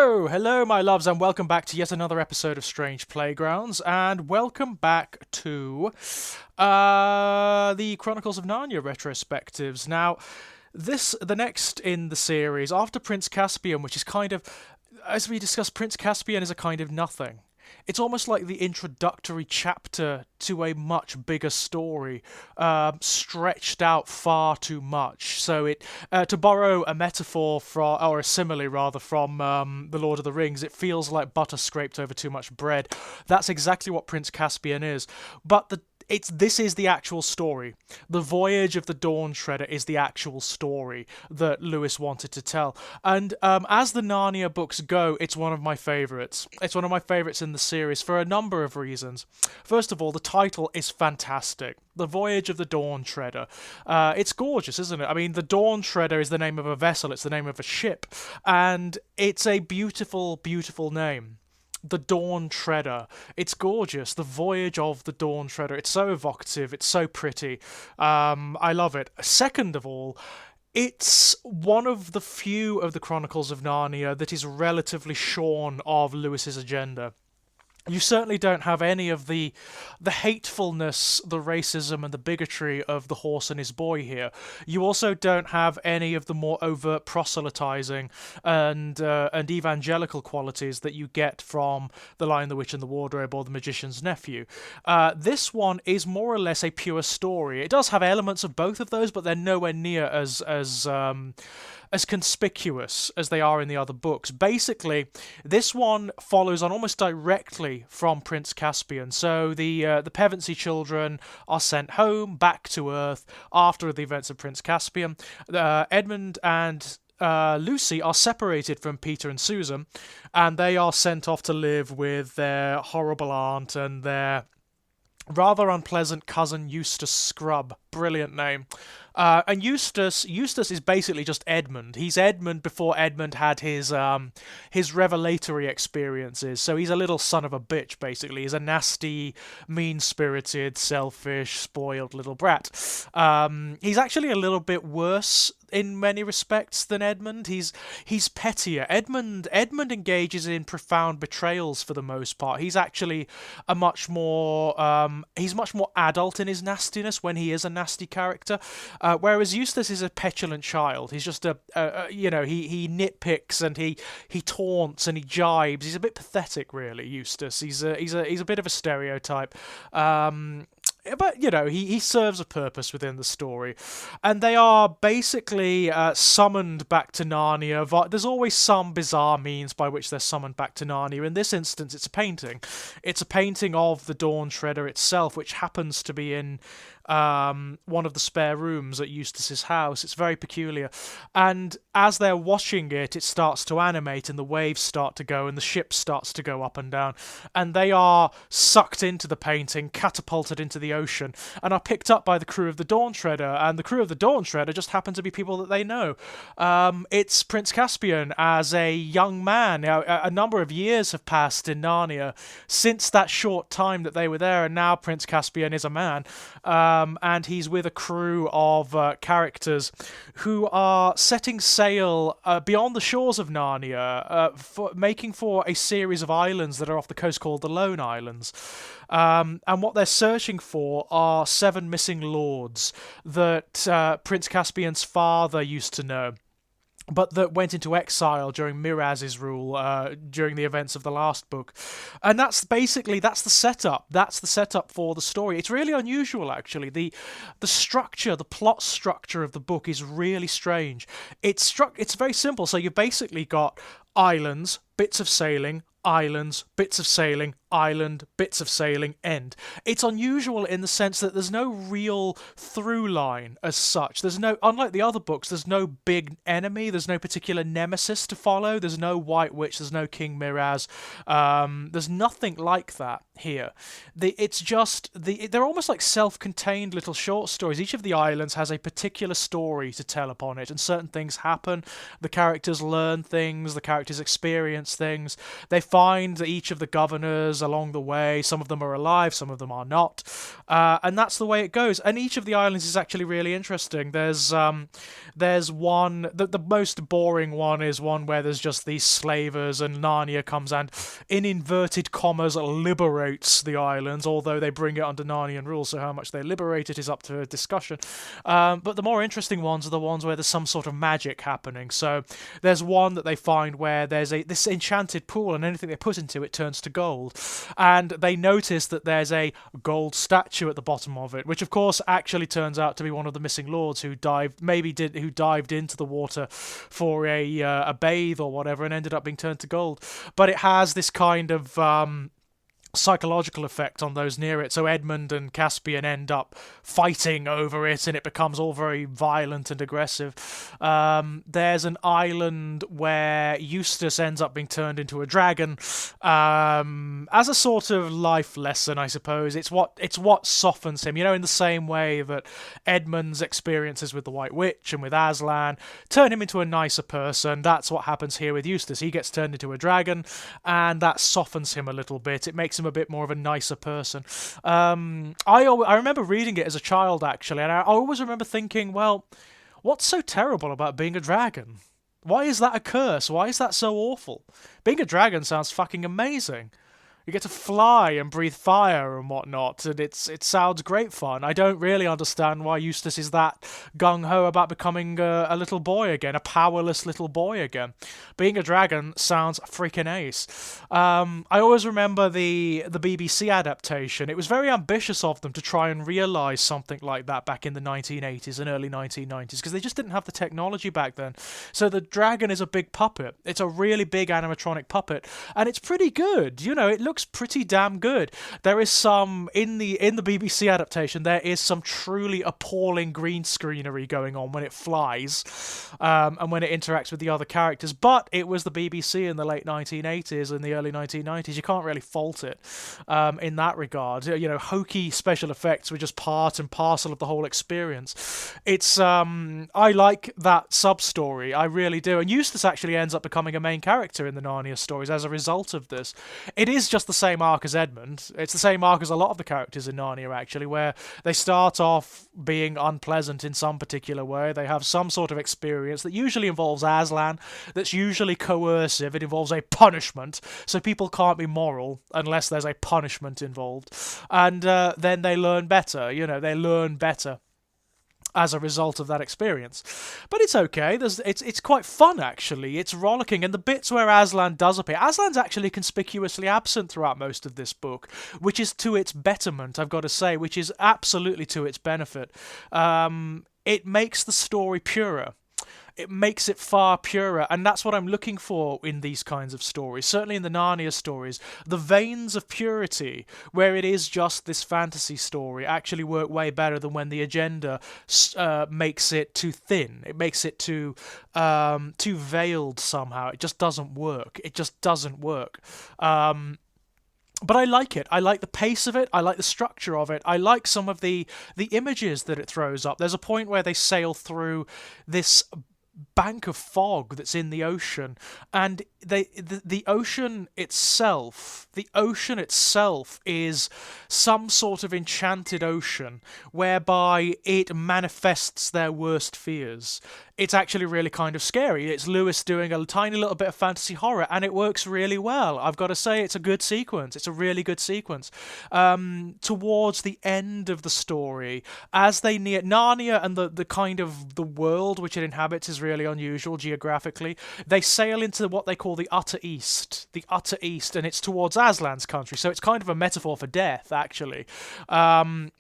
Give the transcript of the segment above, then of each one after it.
Hello, my loves, and welcome back to yet another episode of Strange Playgrounds, and welcome back to the Chronicles of Narnia retrospectives. Now, the next in the series, after Prince Caspian, which is kind of, as we discussed, Prince Caspian is a kind of nothing. It's almost like the introductory chapter to a much bigger story, stretched out far too much. So to borrow a metaphor from, or a simile rather, from The Lord of the Rings, it feels like butter scraped over too much bread. That's exactly what Prince Caspian is. But this is the actual story. The Voyage of the Dawn Treader is the actual story that Lewis wanted to tell. And as the Narnia books go, it's one of my favourites. It's one of my favourites in the series for a number of reasons. First of all, the title is fantastic. The Voyage of the Dawn Treader. It's gorgeous, isn't it? I mean, the Dawn Treader is the name of a vessel, it's the name of a ship. And it's a beautiful, beautiful name. The Dawn Treader. It's gorgeous. The Voyage of the Dawn Treader. It's so evocative. It's so pretty. I love it. Second of all, it's one of the few of the Chronicles of Narnia that is relatively shorn of Lewis's agenda. You certainly don't have any of the hatefulness, the racism, and the bigotry of The Horse and His Boy here. You also don't have any of the more overt proselytizing and evangelical qualities that you get from The Lion, the Witch, and the Wardrobe or The Magician's Nephew. This one is more or less a pure story. It does have elements of both of those, but they're nowhere near as conspicuous as they are in the other books. Basically, this one follows on almost directly from Prince Caspian. So the Pevensey children are sent home, back to Earth, after the events of Prince Caspian. Edmund and Lucy are separated from Peter and Susan, and they are sent off to live with their horrible aunt and their rather unpleasant cousin Eustace Scrubb. Brilliant name. And Eustace is basically just Edmund. He's Edmund before Edmund had his revelatory experiences. So he's a little son of a bitch, basically. He's a nasty, mean-spirited, selfish, spoiled little brat. He's actually a little bit worse in many respects than Edmund. He's pettier. Edmund engages in profound betrayals for the most part. He's actually much more adult in his nastiness when he is a nasty character. Whereas Eustace is a petulant child. He's just he nitpicks and he taunts and he jibes. He's a bit pathetic, really. Eustace. He's a bit of a stereotype. But, he serves a purpose within the story. And they are basically summoned back to Narnia. There's always some bizarre means by which they're summoned back to Narnia. In this instance, it's a painting. It's a painting of the Dawn Treader itself, which happens to be in one of the spare rooms at Eustace's house. It's very peculiar. And as they're watching it, it starts to animate and the waves start to go and the ship starts to go up and down. And they are sucked into the painting, catapulted into the ocean, and are picked up by the crew of the Dawn Treader. And the crew of the Dawn Treader just happen to be people that they know. It's Prince Caspian as a young man. A number of years have passed in Narnia since that short time that they were there, and now Prince Caspian is a man. And he's with a crew of characters who are setting sail beyond the shores of Narnia, making for a series of islands that are off the coast called the Lone Islands. And what they're searching for are 7 missing lords that Prince Caspian's father used to know, but that went into exile during Miraz's rule, during the events of the last book. And that's the setup. That's the setup for the story. It's really unusual, actually. The structure, the plot structure of the book is really strange. It's very simple. So you've basically got islands, bits of sailing, islands, bits of sailing, island, bits of sailing, end. It's unusual in the sense that there's no real through line as such. Unlike the other books, there's no big enemy, there's no particular nemesis to follow, there's no White Witch, there's no King Miraz, there's nothing like that here. They're almost like self-contained little short stories. Each of the islands has a particular story to tell upon it, and certain things happen. The characters learn things, the characters experience things. They find that each of the governors characters along the way. Some of them are alive, some of them are not, and that's the way it goes. And each of the islands is actually really interesting. There's one, the most boring one is one where there's just these slavers, and Narnia comes and, in inverted commas, liberates the islands, although they bring it under Narnian rules, so how much they liberate it is up to discussion. But the more interesting ones are the ones where there's some sort of magic happening. So there's one that they find where there's this enchanted pool, and anything they put into it turns to gold. And they notice that there's a gold statue at the bottom of it, which of course actually turns out to be one of the missing lords who dived into the water for a bathe or whatever, and ended up being turned to gold. But it has this kind of psychological effect on those near it. So Edmund and Caspian end up fighting over it, and it becomes all very violent and aggressive. There's an island where Eustace ends up being turned into a dragon, as a sort of life lesson, I suppose. It's what softens him, in the same way that Edmund's experiences with the White Witch and with Aslan turn him into a nicer person. That's what happens here with Eustace. He gets turned into a dragon, and that softens him a little bit. It makes him a bit more of a nicer person. I remember reading it as a child, actually, and I always remember thinking, well, what's so terrible about being a dragon? Why is that a curse? Why is that so awful? Being a dragon sounds fucking amazing. You get to fly and breathe fire and whatnot, and it sounds great fun. I don't really understand why Eustace is that gung-ho about becoming a little boy again, a powerless little boy again. Being a dragon sounds freaking ace. I always remember the BBC adaptation. It was very ambitious of them to try and realise something like that back in the 1980s and early 1990s, because they just didn't have the technology back then. So the dragon is a big puppet. It's a really big animatronic puppet, and it's pretty good. It looks pretty damn good. There is some in the BBC adaptation. There is some truly appalling green screenery going on when it flies, and when it interacts with the other characters. But it was the BBC in the late 1980s and the early 1990s. You can't really fault it in that regard. Hokey special effects were just part and parcel of the whole experience. It's I like that sub story. I really do. And Eustace actually ends up becoming a main character in the Narnia stories as a result of this. It is just the same arc as Edmund. It's the same arc as a lot of the characters in Narnia, actually, where they start off being unpleasant in some particular way. They have some sort of experience that usually involves Aslan, that's usually coercive. It involves a punishment, so people can't be moral unless there's a punishment involved. And then they learn better. They learn better as a result of that experience. But it's okay. It's quite fun, actually. It's rollicking, and the bits where Aslan does appear, Aslan's actually conspicuously absent throughout most of this book, which is to its betterment, I've got to say, which is absolutely to its benefit. It makes the story purer. It makes it far purer, and that's what I'm looking for in these kinds of stories. Certainly in the Narnia stories, the veins of purity, where it is just this fantasy story, actually work way better than when the agenda makes it too thin. It makes it too veiled somehow. It just doesn't work. It just doesn't work. But I like it. I like the pace of it. I like the structure of it. I like some of the images that it throws up. There's a point where they sail through this bank of fog that's in the ocean, and the ocean itself is some sort of enchanted ocean whereby it manifests their worst fears. It's actually really kind of scary. It's Lewis doing a tiny little bit of fantasy horror, and it works really well. I've got to say, it's a good sequence. It's a really good sequence. Towards the end of the story, as they near Narnia, and the kind of the world which it inhabits is really unusual geographically, they sail into what they call the Utter East. The Utter East, and it's towards Aslan's country, so it's kind of a metaphor for death, actually. And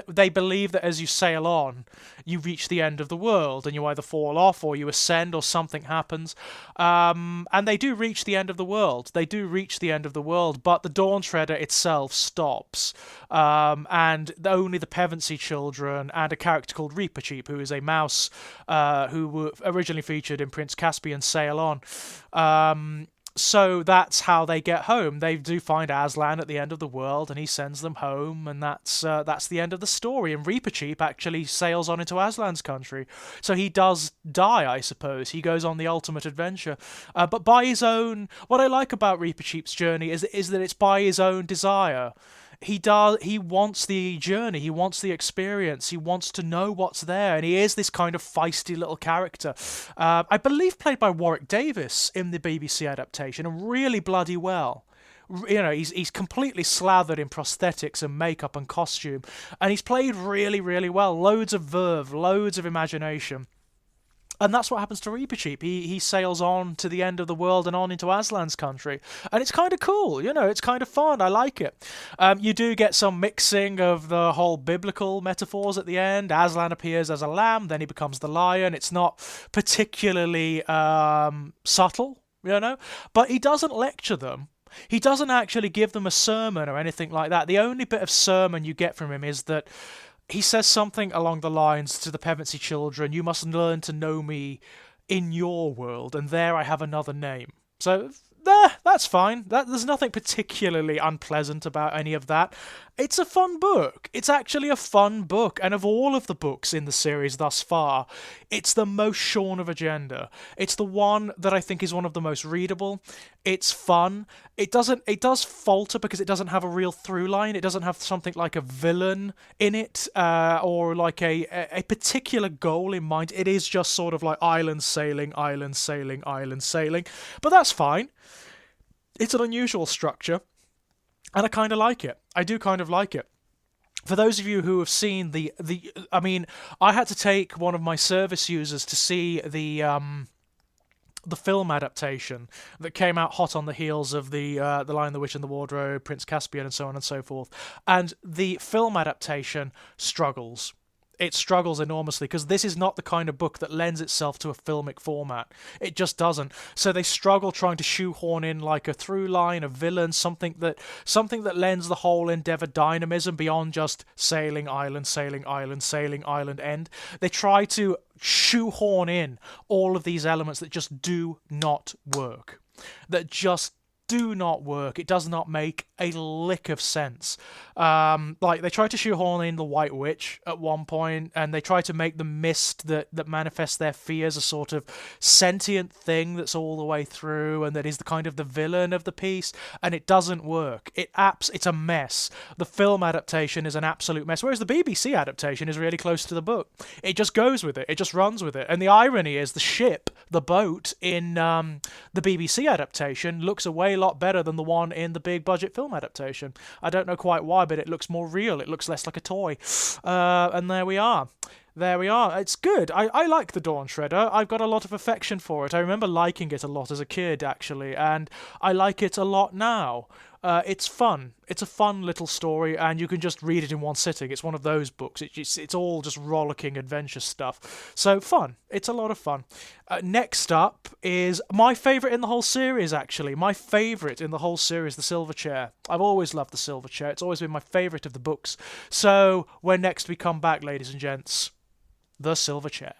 they believe that as you sail on, you reach the end of the world, and you either fall off or you ascend or something happens. And they do reach the end of the world. They do reach the end of the world, but the Dawn Treader itself stops. And only the Pevensey children and a character called Reapercheap, who is a mouse who were originally featured in Prince Caspian, sail on. So that's how they get home. They do find Aslan at the end of the world, and he sends them home, and that's the end of the story. And Reapercheap actually sails on into Aslan's country, so he does die, I suppose. He goes on the ultimate adventure, but by his own. What I like about Reapercheap's journey is that it's by his own desire. He wants the journey, he wants the experience, he wants to know what's there, and he is this kind of feisty little character. I believe played by Warwick Davis in the BBC adaptation, and really bloody well. You know, he's completely slathered in prosthetics and makeup and costume, and he's played really, really well. Loads of verve, loads of imagination. And that's what happens to Reapercheap. He sails on to the end of the world and on into Aslan's country. And it's kind of cool, you know, it's kind of fun. I like it. You do get some mixing of the whole biblical metaphors at the end. Aslan appears as a lamb, then he becomes the lion. It's not particularly subtle, you know, but he doesn't lecture them. He doesn't actually give them a sermon or anything like that. The only bit of sermon you get from him is that he says something along the lines to the Pevensey children, "You must learn to know me in your world, and there I have another name." So that's fine. There's nothing particularly unpleasant about any of that. It's a fun book. It's actually a fun book, and of all of the books in the series thus far, it's the most shorn of agenda. It's the one that I think is one of the most readable. It's fun. It does falter because it doesn't have a real through line. It doesn't have something like a villain in it, or like a particular goal in mind. It is just sort of like island sailing, island sailing, island sailing. But that's fine. It's an unusual structure, and I kind of like it. I do kind of like it. For those of you who have seen I mean, I had to take one of my service users to see the film adaptation that came out hot on the heels of the Lion, the Witch, and the Wardrobe, Prince Caspian, and so on and so forth. And the film adaptation struggles. It struggles enormously because this is not the kind of book that lends itself to a filmic format. It just doesn't. So they struggle trying to shoehorn in like a through line, a villain, something that lends the whole endeavour dynamism beyond just sailing island, sailing island, sailing island end. They try to shoehorn in all of these elements that just do not work. That just do not work. It does not make a lick of sense. Like, they try to shoehorn in the White Witch at one point, and they try to make the mist that manifests their fears a sort of sentient thing that's all the way through, and that is the kind of the villain of the piece, and it doesn't work. It's a mess. The film adaptation is an absolute mess, whereas the BBC adaptation is really close to the book. It just goes with it. It just runs with it. And the irony is the boat in the BBC adaptation looks a way lot better than the one in the big budget film adaptation. I don't know quite why, but it looks more real. It looks less like a toy. And there we are. There we are. It's good. I like the Dawn Shredder. I've got a lot of affection for it. I remember liking it a lot as a kid, actually, and I like it a lot now. It's fun. It's a fun little story, and you can just read it in one sitting. It's one of those books. It's all just rollicking adventure stuff. So fun. It's a lot of fun. Next up is my favourite in the whole series, actually. My favourite in the whole series, The Silver Chair. I've always loved The Silver Chair. It's always been my favourite of the books. So when next we come back, ladies and gents, The Silver Chair.